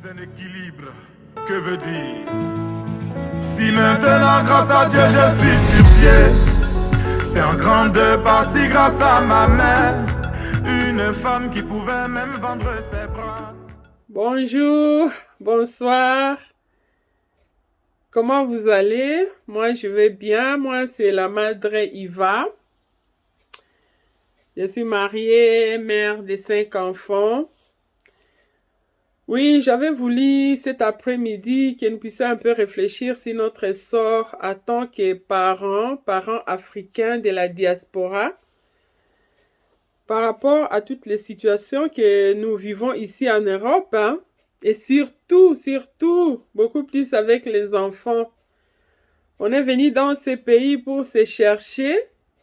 un équilibre, que veut dire? Si maintenant, grâce à Dieu, je suis sur pied, c'est en grande partie grâce à ma mère, une femme qui pouvait même vendre ses bras. Bonjour, bonsoir. Comment vous allez? Moi, je vais bien. Moi, c'est la Madre Iva. Je suis mariée, mère de 5 enfants. Oui, j'avais voulu cet après-midi que nous puissions un peu réfléchir sur notre sort en tant que parents africains de la diaspora, par rapport à toutes les situations que nous vivons ici en Europe, hein, et surtout, beaucoup plus avec les enfants. On est venu dans ces pays pour se chercher.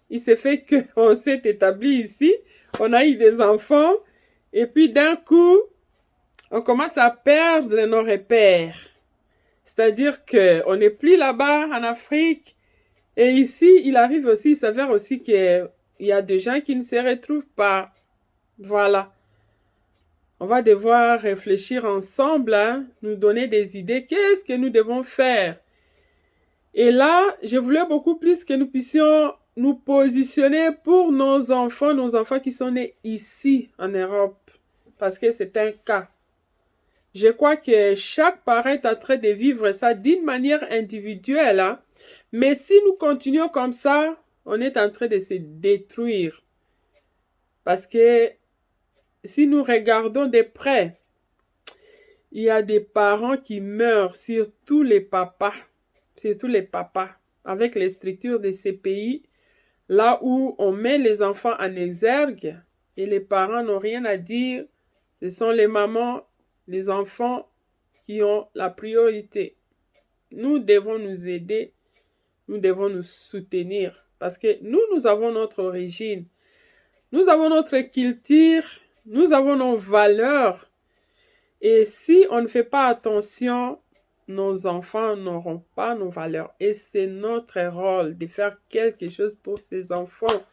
Il s'est fait qu'on s'est établi ici, on a eu des enfants, et puis d'un coup, on commence à perdre nos repères. C'est-à-dire qu'on n'est plus là-bas en Afrique. Et ici, il s'avère aussi qu'il y a des gens qui ne se retrouvent pas. Voilà. On va devoir réfléchir ensemble, hein, nous donner des idées. Qu'est-ce que nous devons faire? Et là, je voulais beaucoup plus que nous puissions nous positionner pour nos enfants qui sont nés ici en Europe. Parce que c'est un cas. Je crois que chaque parent est en train de vivre ça d'une manière individuelle. Hein? Mais si nous continuons comme ça, on est en train de se détruire. Parce que si nous regardons de près, il y a des parents qui meurent, surtout les papas, avec les structures de ces pays, là où on met les enfants en exergue et les parents n'ont rien à dire. Ce sont les mamans, les enfants qui ont la priorité. Nous devons nous aider, nous devons nous soutenir parce que nous avons notre origine, nous avons notre culture, nous avons nos valeurs. Et si on ne fait pas attention, nos enfants n'auront pas nos valeurs. Et c'est notre rôle de faire quelque chose pour ces enfants,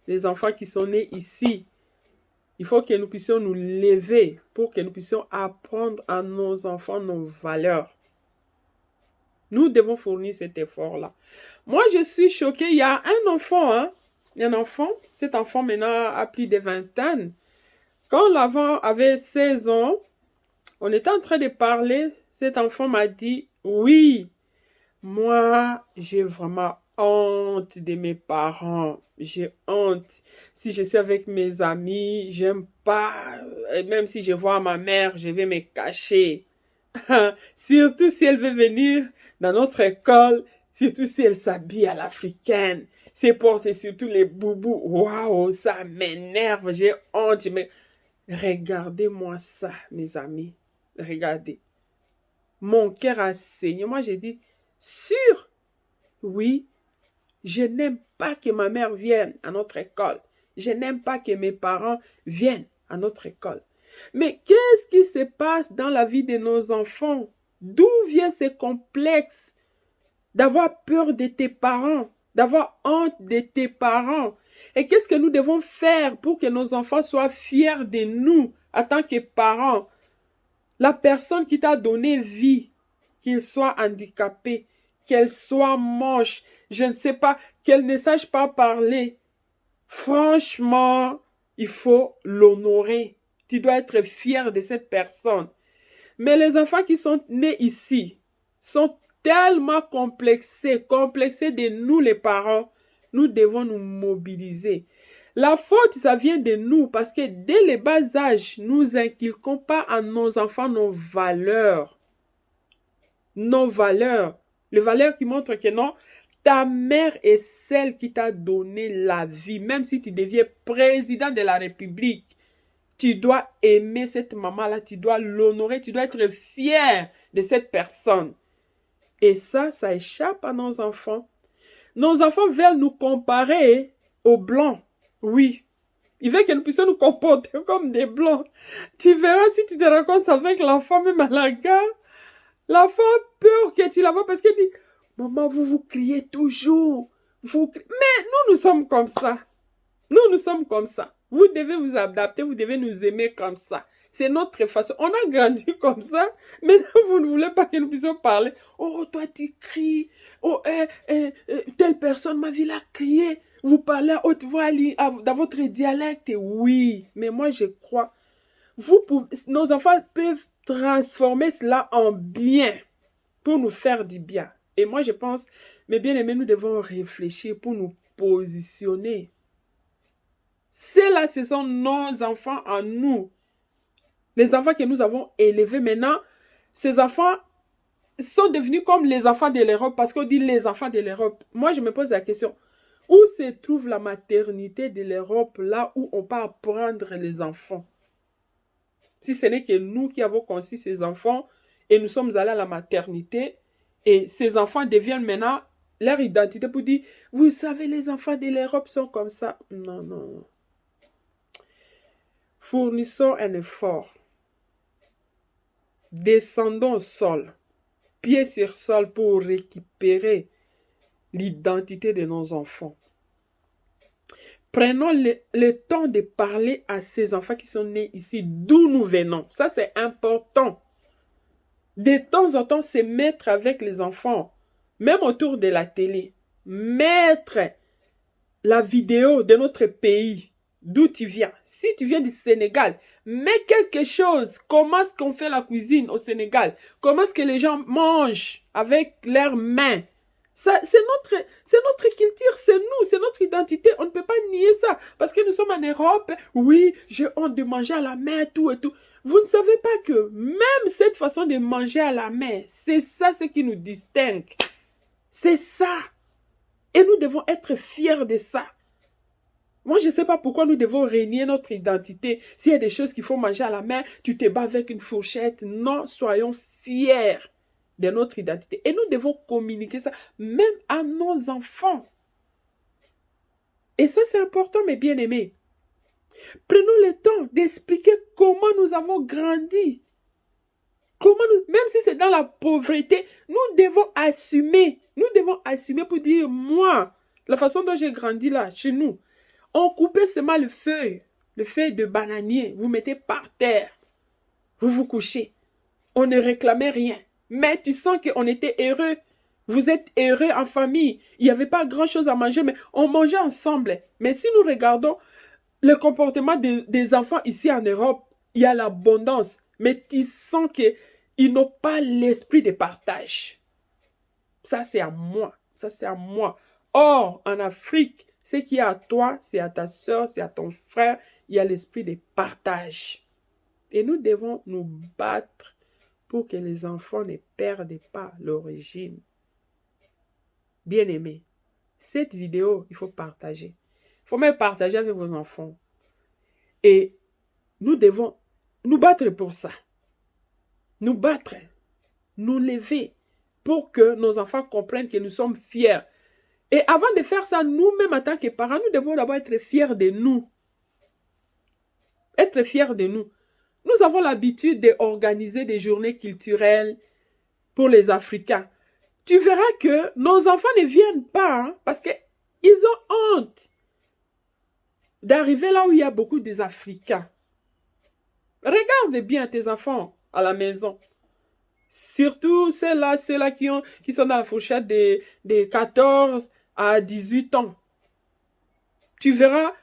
les enfants qui sont nés ici. Il faut que nous puissions nous lever pour que nous puissions apprendre à nos enfants nos valeurs. Nous devons fournir cet effort-là. Moi, je suis choquée. Il y a un enfant, cet enfant maintenant a plus de 20 ans. Quand l'enfant avait 16 ans, on était en train de parler. Cet enfant m'a dit, oui, moi, j'ai vraiment honte de mes parents. J'ai honte. Si je suis avec mes amis, j'aime pas. Même si je vois ma mère, je vais me cacher. Surtout si elle veut venir dans notre école, surtout si elle s'habille à l'africaine, c'est porter surtout les boubous. Waouh, ça m'énerve, j'ai honte. Mais regardez-moi ça, mes amis. Regardez. Mon cœur a saigné. Moi, j'ai dit, sûr, oui, je n'aime pas que ma mère vienne à notre école. Je n'aime pas que mes parents viennent à notre école. Mais qu'est-ce qui se passe dans la vie de nos enfants? D'où vient ce complexe d'avoir peur de tes parents, d'avoir honte de tes parents? Et qu'est-ce que nous devons faire pour que nos enfants soient fiers de nous en tant que parents? La personne qui t'a donné vie, qu'il soit handicapé, qu'elle soit moche, je ne sais pas, qu'elle ne sache pas parler. Franchement, il faut l'honorer. Tu dois être fier de cette personne. Mais les enfants qui sont nés ici sont tellement complexés de nous les parents. Nous devons nous mobiliser. La faute, ça vient de nous parce que dès le bas âge, nous inculquons pas à nos enfants nos valeurs. Nos valeurs. Les valeurs qui montrent que non, ta mère est celle qui t'a donné la vie. Même si tu deviens président de la République, tu dois aimer cette maman-là, tu dois l'honorer, tu dois être fier de cette personne. Et ça échappe à nos enfants. Nos enfants veulent nous comparer aux Blancs. Oui. Ils veulent que nous puissions nous comporter comme des Blancs. Tu verras si tu te rencontres avec l'enfant, même à la gare, l'enfant a peur que tu la vois parce qu'elle dit, maman, vous criez toujours. Mais nous sommes comme ça. Nous sommes comme ça. Vous devez vous adapter, vous devez nous aimer comme ça. C'est notre façon. On a grandi comme ça. Maintenant, vous ne voulez pas que nous puissions parler. Oh, toi, tu cries. Oh, telle personne m'a vu la crier. Vous parlez à haute voix dans votre dialecte. Oui, mais moi, je crois. Nos enfants peuvent transformer cela en bien pour nous faire du bien. Et moi, je pense, mes bien-aimés, nous devons réfléchir pour nous positionner. Ceux-là, ce sont nos enfants à nous. Les enfants que nous avons élevés maintenant, ces enfants sont devenus comme les enfants de l'Europe parce qu'on dit les enfants de l'Europe. Moi, je me pose la question, où se trouve la maternité de l'Europe, là où on peut apprendre les enfants? Si ce n'est que nous qui avons conçu ces enfants et nous sommes allés à la maternité et ces enfants deviennent maintenant leur identité pour dire, vous savez, les enfants de l'Europe sont comme ça. Non, non. Fournissons un effort. Descendons au sol, pied sur sol pour récupérer l'identité de nos enfants. Prenons le temps de parler à ces enfants qui sont nés ici, d'où nous venons. Ça, c'est important. De temps en temps, c'est mettre avec les enfants, même autour de la télé, mettre la vidéo de notre pays, d'où tu viens. Si tu viens du Sénégal, mets quelque chose. Comment est-ce qu'on fait la cuisine au Sénégal? Comment est-ce que les gens mangent avec leurs mains? C'est notre culture, c'est nous, c'est notre identité. On ne peut pas nier ça. Parce que nous sommes en Europe. Oui, j'ai honte de manger à la main, tout et tout. Vous ne savez pas que même cette façon de manger à la main, c'est ça ce qui nous distingue. C'est ça. Et nous devons être fiers de ça. Moi, je ne sais pas pourquoi nous devons renier notre identité. S'il y a des choses qu'il faut manger à la main, tu te bats avec une fourchette. Non, soyons fiers de notre identité. Et nous devons communiquer ça même à nos enfants. Et ça, c'est important, mes bien-aimés. Prenons le temps d'expliquer comment nous avons grandi. Même si c'est dans la pauvreté, nous devons assumer. Nous devons assumer pour dire, moi, la façon dont j'ai grandi là, chez nous, on coupait seulement le feuille de bananier, vous mettez par terre, vous vous couchez. On ne réclamait rien. Mais tu sens qu'on était heureux. Vous êtes heureux en famille. Il n'y avait pas grand-chose à manger, mais on mangeait ensemble. Mais si nous regardons le comportement des enfants ici en Europe, il y a l'abondance. Mais tu sens qu'ils n'ont pas l'esprit de partage. Ça, c'est à moi. Ça, c'est à moi. Or, en Afrique, ce qui est à toi, c'est à ta soeur, c'est à ton frère. Il y a l'esprit de partage. Et nous devons nous battre pour que les enfants ne perdent pas l'origine. Bien-aimés, cette vidéo, il faut partager. Il faut même partager avec vos enfants. Et nous devons nous battre pour ça. Nous battre, nous lever pour que nos enfants comprennent que nous sommes fiers. Et avant de faire ça, nous-mêmes en tant que parents, nous devons d'abord être fiers de nous. Être fiers de nous. Nous avons l'habitude d'organiser des journées culturelles pour les Africains. Tu verras que nos enfants ne viennent pas parce qu'ils ont honte d'arriver là où il y a beaucoup d'Africains. Regarde bien tes enfants à la maison. Surtout ceux-là qui sont dans la fourchette de 14 à 18 ans. Tu verras,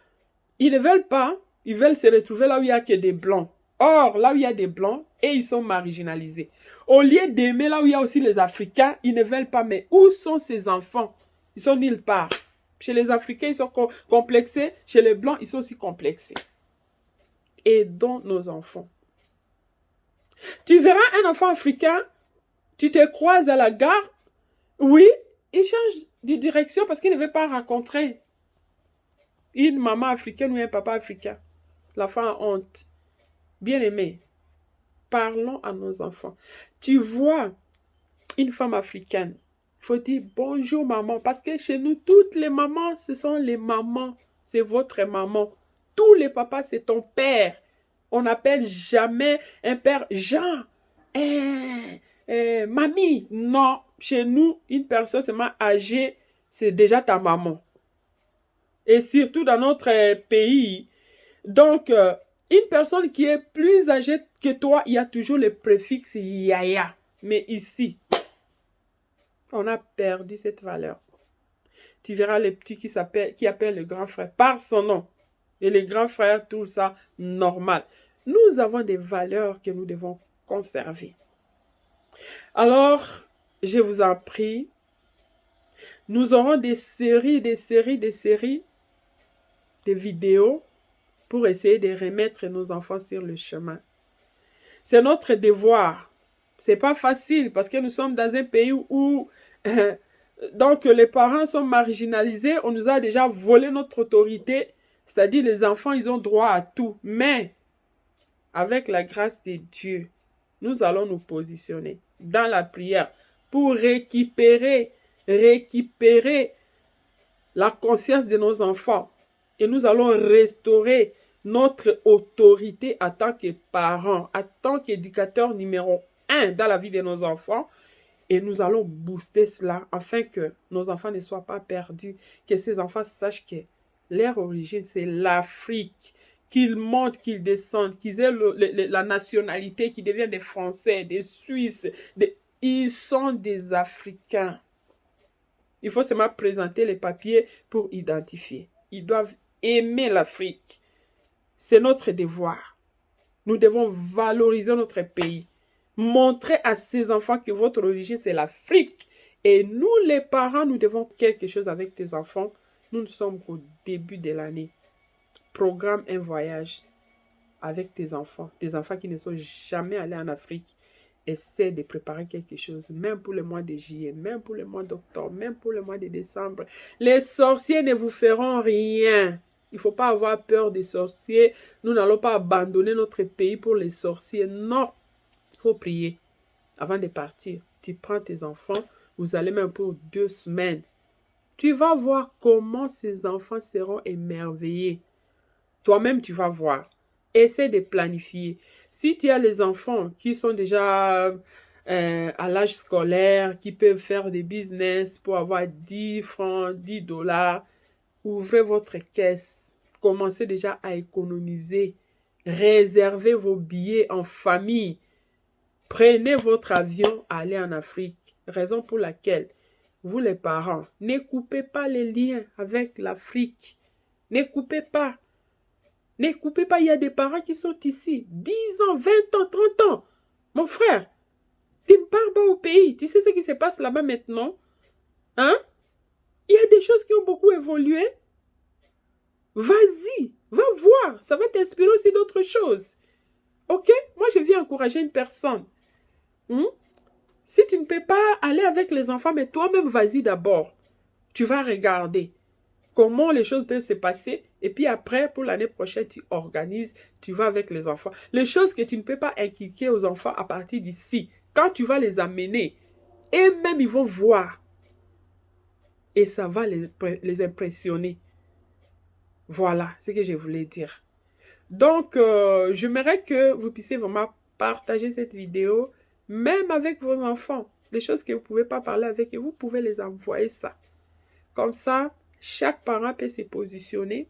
ils ne veulent pas, ils veulent se retrouver là où il n'y a que des blancs. Or, là où il y a des blancs, et ils sont marginalisés. Au lieu d'aimer là où il y a aussi les Africains, ils ne veulent pas. Mais où sont ces enfants? Ils sont nulle part. Chez les Africains, ils sont complexés. Chez les blancs, ils sont aussi complexés. Aidons nos enfants. Tu verras un enfant africain, tu te croises à la gare, oui, il change de direction parce qu'il ne veut pas rencontrer une maman africaine ou un papa africain. L'enfant a honte. Bien-aimé, parlons à nos enfants. Tu vois une femme africaine, il faut dire bonjour maman, parce que chez nous, toutes les mamans, ce sont les mamans, c'est votre maman. Tous les papas, c'est ton père. On n'appelle jamais un père Jean, mamie. Non, chez nous, une personne seulement âgée, c'est déjà ta maman. Et surtout dans notre pays. Donc, Une personne qui est plus âgée que toi, il y a toujours le préfixe yaya. Mais ici, on a perdu cette valeur. Tu verras les petits qui appellent le grand frère par son nom. Et les grands frères trouvent ça normal. Nous avons des valeurs que nous devons conserver. Alors, je vous en prie, nous aurons des séries de vidéos pour essayer de remettre nos enfants sur le chemin. C'est notre devoir. C'est pas facile parce que nous sommes dans un pays où donc les parents sont marginalisés. On nous a déjà volé notre autorité. C'est-à-dire les enfants, ils ont droit à tout. Mais avec la grâce de Dieu, nous allons nous positionner dans la prière pour récupérer la conscience de nos enfants. Et nous allons restaurer notre autorité en tant que parents, en tant qu'éducateurs numéro 1 dans la vie de nos enfants. Et nous allons booster cela afin que nos enfants ne soient pas perdus, que ces enfants sachent que leur origine, c'est l'Afrique, qu'ils montent, qu'ils descendent, qu'ils aient la nationalité, qu'ils deviennent des Français, des Suisses, ils sont des Africains. Il faut seulement présenter les papiers pour identifier. Ils doivent aimer l'Afrique. C'est notre devoir. Nous devons valoriser notre pays. Montrer à ces enfants que votre origine, c'est l'Afrique. Et nous, les parents, nous devons quelque chose avec tes enfants. Nous ne sommes qu'au début de l'année. Programme un voyage avec tes enfants qui ne sont jamais allés en Afrique. Essaie de préparer quelque chose, même pour le mois de juillet, même pour le mois d'octobre, même pour le mois de décembre. Les sorciers ne vous feront rien. Il ne faut pas avoir peur des sorciers. Nous n'allons pas abandonner notre pays pour les sorciers. Non, il faut prier. Avant de partir, tu prends tes enfants, vous allez même pour 2 semaines. Tu vas voir comment ces enfants seront émerveillés. Toi-même, tu vas voir. Essaie de planifier. Si tu as les enfants qui sont déjà à l'âge scolaire, qui peuvent faire des business pour avoir 10 francs, 10 dollars, ouvrez votre caisse. Commencez déjà à économiser. Réservez vos billets en famille. Prenez votre avion, allez en Afrique. Raison pour laquelle, vous les parents, ne coupez pas les liens avec l'Afrique. Ne coupez pas. Ne coupez pas, il y a des parents qui sont ici, 10 ans, 20 ans, 30 ans. Mon frère, tu ne pars pas au pays. Tu sais ce qui se passe là-bas maintenant? Hein? Il y a des choses qui ont beaucoup évolué. Vas-y, va voir. Ça va t'inspirer aussi d'autres choses. Ok? Moi, je viens encourager une personne. Si tu ne peux pas aller avec les enfants, mais toi-même, vas-y d'abord. Tu vas regarder comment les choses peuvent se passer. Et puis après, pour l'année prochaine, tu organises, tu vas avec les enfants. Les choses que tu ne peux pas inculquer aux enfants à partir d'ici, quand tu vas les amener, eux-mêmes, ils vont voir. Et ça va les impressionner. Voilà ce que je voulais dire. Donc, j'aimerais que vous puissiez vraiment partager cette vidéo, même avec vos enfants. Les choses que vous ne pouvez pas parler avec eux, vous pouvez les envoyer ça. Comme ça, chaque parent peut se positionner.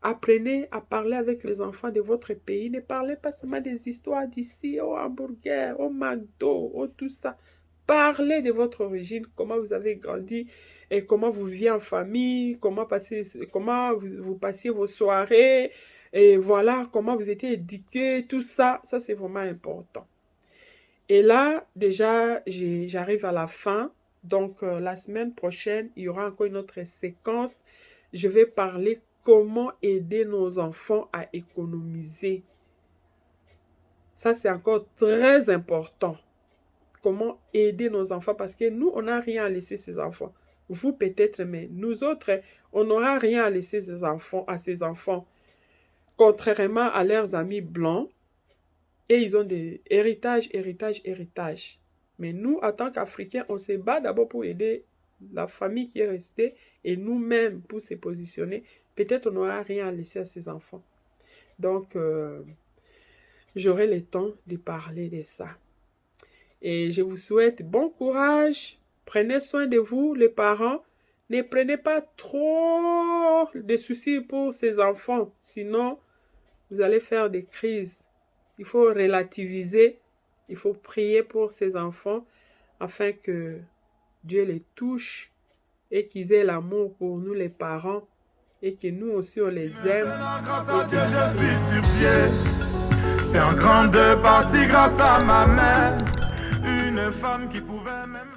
Apprenez à parler avec les enfants de votre pays. Ne parlez pas seulement des histoires d'ici, au hamburger, au McDo, au tout ça. Parlez de votre origine, comment vous avez grandi et comment vous vivez en famille, comment vous passiez vos soirées, et voilà, comment vous étiez éduqués, tout ça. Ça, c'est vraiment important. Et là, déjà, j'arrive à la fin. Donc, la semaine prochaine, il y aura encore une autre séquence. Je vais parler comment aider nos enfants à économiser. Ça, c'est encore très important. Comment aider nos enfants, parce que nous, on n'a rien à laisser ces enfants. Vous peut-être, mais nous autres, on n'aura rien à laisser à ces enfants. Contrairement à leurs amis blancs, et ils ont des héritages. Mais nous, en tant qu'Africains, on se bat d'abord pour aider la famille qui est restée et nous-mêmes pour se positionner. Peut-être on n'aura rien à laisser à ces enfants. Donc, j'aurai le temps de parler de ça. Et je vous souhaite bon courage. Prenez soin de vous, les parents. Ne prenez pas trop de soucis pour ces enfants. Sinon, vous allez faire des crises. Il faut relativiser, il faut prier pour ces enfants afin que Dieu les touche et qu'ils aient l'amour pour nous les parents et que nous aussi on les aime. Grâce à Dieu, je suis sur pied. C'est en grande partie grâce à ma mère, une femme qui pouvait même